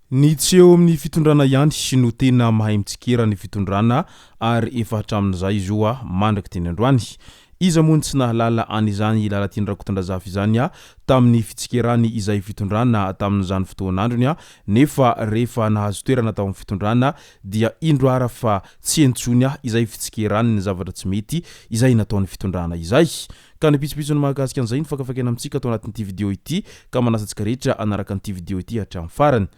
Ny tsy eo amin'ny fitondrana ihany no tena mahay mitsikera ny fitondrana ary efa hatramin'izay izy io mandraky teny androany. Iza moa tsy nahalala an'izany Lalatiana Rakotondrazafy izany tamin'ny fitsikerany izay fitondrana tamin'izany fotoan'androny nefa rehefa nahazo toerana tao amin'ny fitondrana dia indro ara fa tsy Intsony izay fitsikerany ny zavatra tsy mety izay nataon'ny fitondrana izay. Ka ny pitsopitsony mahakasika an'izay ny fakafakena amintsika tao anatin'ity vidéo ity ka manasantsika rehetra anaraka an'ity vidéo ity hatramin'ny farany.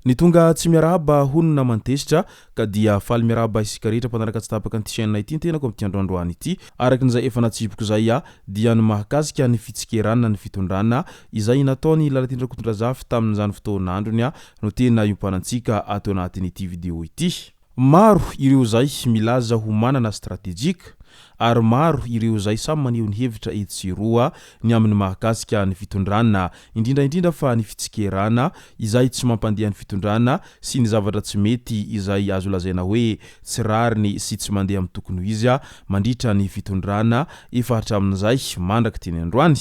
Ny tonga tsy miarahaba hono na mantesitra ka dia faly miarahaba isika rehetra mpanaraka tsy tapaka an'ity chaîne ity tenako amin'ity androandroany ity arakin'izay efa natsipiko zay dia ny mahakasika ny fitsikerana ny fitondrana izay nataony Lalatiana Rakotondrazafy tamin'izany fotoan'androny no tena iompanan-tsika ato anatin'ity vidéo ity. Maro ireo zay milaza ho manana stratégique ary maro ireo zay samy maneho ny hevitra etsiroa ny amin'ny mahakasika ny fitondrana indrindra fa ny fitsikerana izay tsy mampandeha ny fitondrana sy ny zavatra tsy mety izay azo lazaina hoe tsy rariny sy tsy mandeha amin'ny tokony izy mandritra ny fitondrana efa hatramin'izay mandraky teny androany.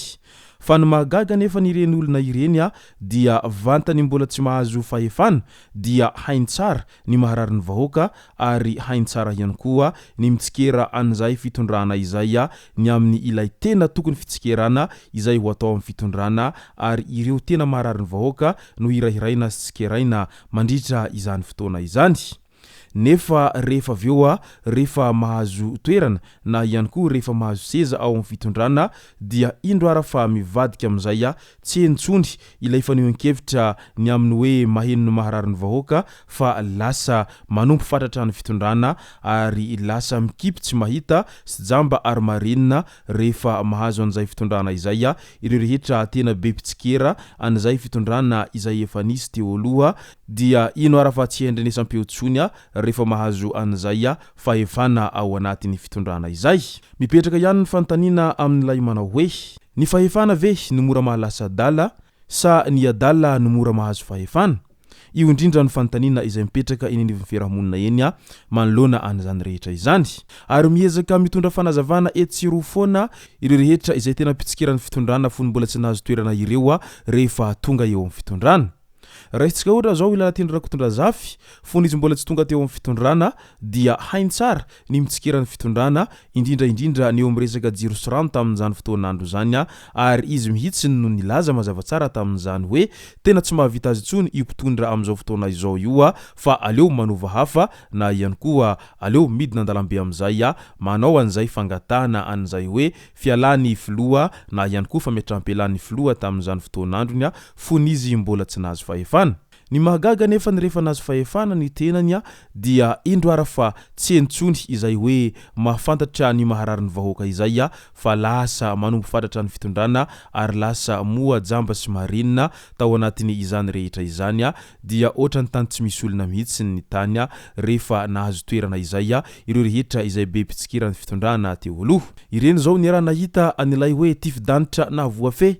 Fa ny mahagaga nefa ireny olona ireny dia vantany mbola tsy mahazo fahefana dia hainy tsara ny maharary ny vahoaka ary hainy tsara ihany koa ny mitsikera an'izay fitondrana izay ny amin'ny ilay tena tokony fitsikerana izay ho atao amin'ny fitondrana ary ireo tena maharary ny vahoaka no hirahiraina sy tsikeraina mandritra izany fotoana izany. Nefa rehefa aveo rehefa mahazo toerana na ihany koa rehefa mahazo seza ao amin'ny fitondrana dia indro ara fa mivadika amin'izay tsy Intsony ilay fanehoan-kevitra ny amin'ny hoe maheno ny maharary ny vahoaka fa lasa manompo fatratra ny fitondrana ary lasa mikipy tsy mahita sy jamba ary marenina rehefa mahazo an'izay fitondrana izay ireo rehetra tena be mpitsikera an'izay fitondrana izay efa nisy teo aloha dia ino ara fa tsy endrenesam-peotsony rehefa mahazo an'izay fahefana ao anatin'ny fitondrana izay. Mipetraka ihany ny fanontaniana amin'ilay manao hoe ny fahefana ve no mora mahalasa adala sa ny adala no mora mahazo fahefana? Io indrindra ny fanontaniana izay mipetraka eny anivon'ny fiarahamonina eny manoloana an'izany rehetra izany ary miezaka mitondra fanazavana etsiroa foana ireo rehetra izay tena mpitsikera ny fitondrana fony mbola tsy nahazo toerana ireo rehefa tonga eo amin'ny fitondrana. Raisitsika ohatra zao Lalatiana Rakotondrazafy fony izy mbola tsy tonga teo amin'ny fitondrana dia hainy tsara ny mitsikera ny fitondrana indrindra ny eo amin'ny resaka jiro sy rano tamin'izany fotoan'andro zany ary izy mihitsy no nilaza mazava tsara tamin'izany hoe tena tsy mahavita azy intsony io mpitondra amin'izao fotoana izao io fa aleo manova hafa na ihany koa aleo midina andalambe amin'izay manao an'izay fangatahana an'izay hoe fialany filoha na ihany koa fametram-pialany filoha tamin'izany fotoan'androny fony izy mbola tsy nahazo fahefana. Ny mahagaga nefa ny rehefa nahazo fahefana ny tenany dia indro ara fa tsy Intsony izay hoe mahafantatra ny maharary ny vahoaka izay fa lasa manompo fatratra ny fitondrana ary lasa moa jamba sy marenina tao anatin'ny izany rehetra izany dia ohatrany tany tsy misy olona mihitsy ny tany rehefa nahazo toerana izay ireo rehetra izay be mpitsikera ny fitondrana teo aloha. Ireny zao ny raha nahita an'ilay hoe tifidanitra na voafe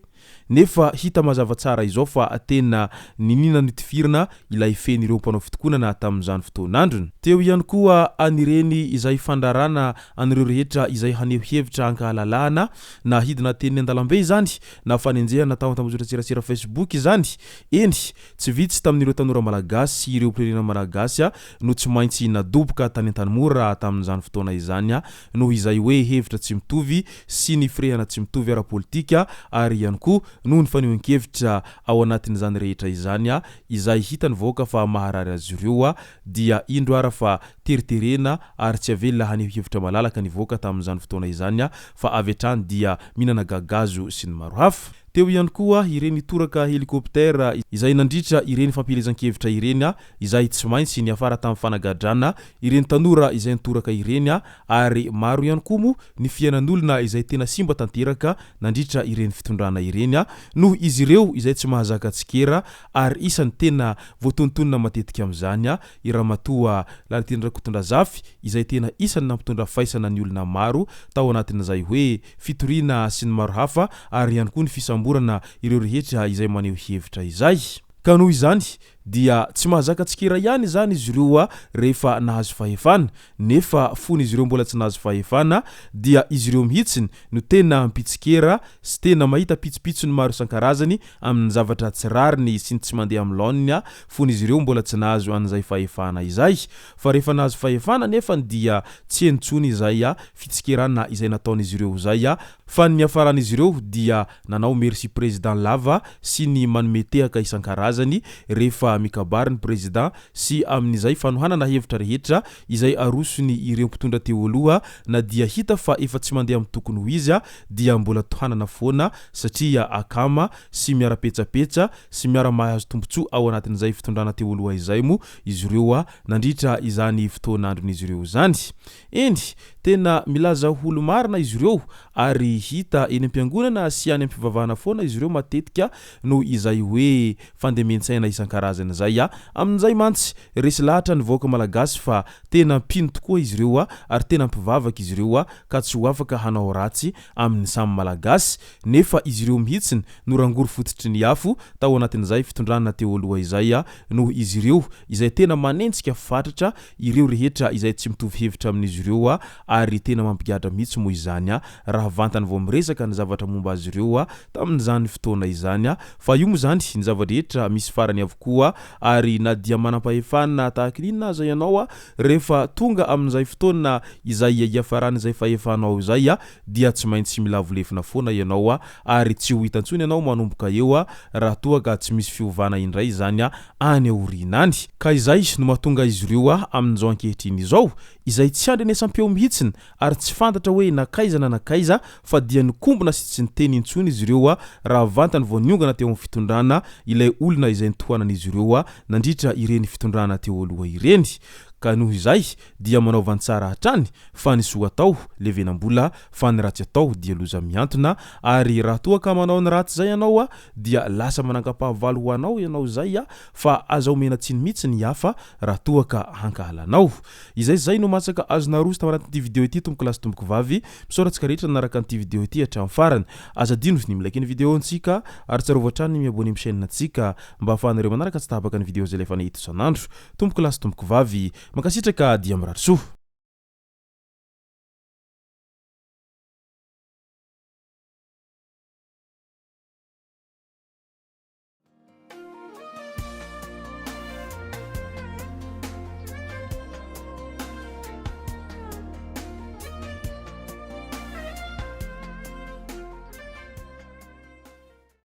nefa hita mazava tsara izao fa tena ninina nitifirina ilay feny ireo mpanao fitokonana tamin'izany fotoan'androny. Teo ihany koa anireny izay fandarana anireo rehetra izay haneho hevitra ankahalalahana na hidina teny andalambe izany na fanenjehana tao tambazotra Facebook izany eny tsy vitsy tamin'ireo tanora malagasy ireo mpirenena malagasy no tsy maintsy nadoboka tany an-tanimora tamin'izany fotoana izany noho izay hoe hevitra tsy mitovy sy ny firehana tsy mitovy ara-politika ary ihany koa noho ny fanehoan-kevitra ao anatin'izany rehetra izany izay hitany vahoaka fa maharary azy ireo dia indro ara fa teriterena ary tsy avelona haneho hevitra malalaka ny vahoaka tamin'izany fotoana izany fa avy hatrany dia mihinana gagazo sy ny maro hafa. Teo ihany koa ireny toraka helikoptera izay nandritra ireny fampilezan-kevitra ireny izay tsy maintsy ny afara tamin'ny fanagadrana ireny tanora izay nitoraka ireny ary maro ihany koa moa ny fiainan'olona izay tena simba tanteraka nandritra ireny fitondrana ireny noho izy ireo izay tsy mahazaka tsikera ary isany tena voatontonona matetika amin'izany i ramatoa Lalatiana Rakotondrazafy izay tena isany nampitondra faisana ny olona maro tao anatin'izay hoe fitoriana sy ny maro hafa ary ihany koa ny fisamborana ireo rehetra izay maneho hevitra izay. Ka noho izany dia tsy mahazaka tsikira ihany zany izy ireo rehefa nahazo fahefana nefa fony izy ireo mbola tsy nahazo fahefana dia izy ireo mihitsiny no tena mpitsikera sy tena mahita pitsopitsony maro isan-karazany amin'ny zavatra tsy rariny sy ny tsy mandeha amin'ny laoniny fony izy ireo mbola tsy nahazo an'izay fahefana izay fa rehefa nahazo fahefana nefa dia tsy entsony izay fitsikerana izay nataon'izy ireo zay fa ny afaran'izy ireo dia nanao merci président lava sy ny manometehaka isan-karazany rehefa mikabary ny président sy amin'izay fanohanana hevitra rehetra izay arosony ireo mpitondra teo aloha na dia hita fa efa tsy mandeha amin'ny tokony ho izy dia mbola tohanana foana satria akama sy miara-petsapetsa sy miara-mahazo tombontsoa ao anatin'izay fitondrana teo aloha izay mo izy ireo nandritra izany fotoanandron'izy ireo zany eny tena milaza olo marina izy ireo ary hita eny am-piangonana sy any am-pivavahana foana izy ireo matetika no izay hoe fandemensana isan-karazana zay amin'izay mantsy resy lahatra ny vahoaka malagasy fa tena mpino tokoa izy ireo ary tena mpivavaka izy ireo ka tsy ho afaka hanao ratsy amin'ny samy malagasy nefa izy ireo mihitsiny no rangory fototry ny afo tao anatin'izay fitondrana teo aloha izay no izy ireo izay tena manentsika fatratra ireo rehetra izay tsy mitovy hevitra amin'izy ireo ary tena mampigadra mihitsy moa izany raha vantany vao miresaka ny zavatra momba azy ireo tamin'izany fotoana izany fa io moa zany ny zava-drehetra misy farany avokoa ary na dia manam-pahefana tahaka inona aza ianao rehefa tonga amin'izay fotoana izay iafaran'izay fahefanao izay dia tsy maintsy milavolefina foana ianao ary tsy ho hitantsony ianao manomboka eo raha toa ka tsy misy fiovana indray zany any aorianany ka izay no mahatonga izy ireo amin'izao ankehitriny izao izay tsy andrenesam-peo mihitsiny ary tsy fantatra hoe nakaiza na nakaiza fa dia nikombona sy tsy niteny intsony izy ireo raha vantany vao niongana teo amin'ny fitondrana ilay olona izay nitohanan'izy ireo nandritra ireny fitondrana teo aloha ireny ka noho izay dia manaovany tsara hatrany fa ny soa atao levenam-bola fa ny ratsy atao dia loza miantona ary raha toa ka manao ny ratsy zay ianao dia lasa manangam-pahavalo ho anao ianao zay fa aza omena tsiny mihitsy ny hafa raha toa ka hankahalanao izay no masaka azo naroso tao anatin'ity video ity tomboko lasy tomboko vavy misoratsika rehetra naraka an'ity video ity hatramin'ny farany aza dino ny milaiky ny video antsika ary tsarovatra trany miabone amin'ny chaîne antsika mba ahafahanareo manaraka tsy tapaka ny video zay lefa nahita isan'andro tomboko lasy tomboko vavy makasitraka dia miratsoa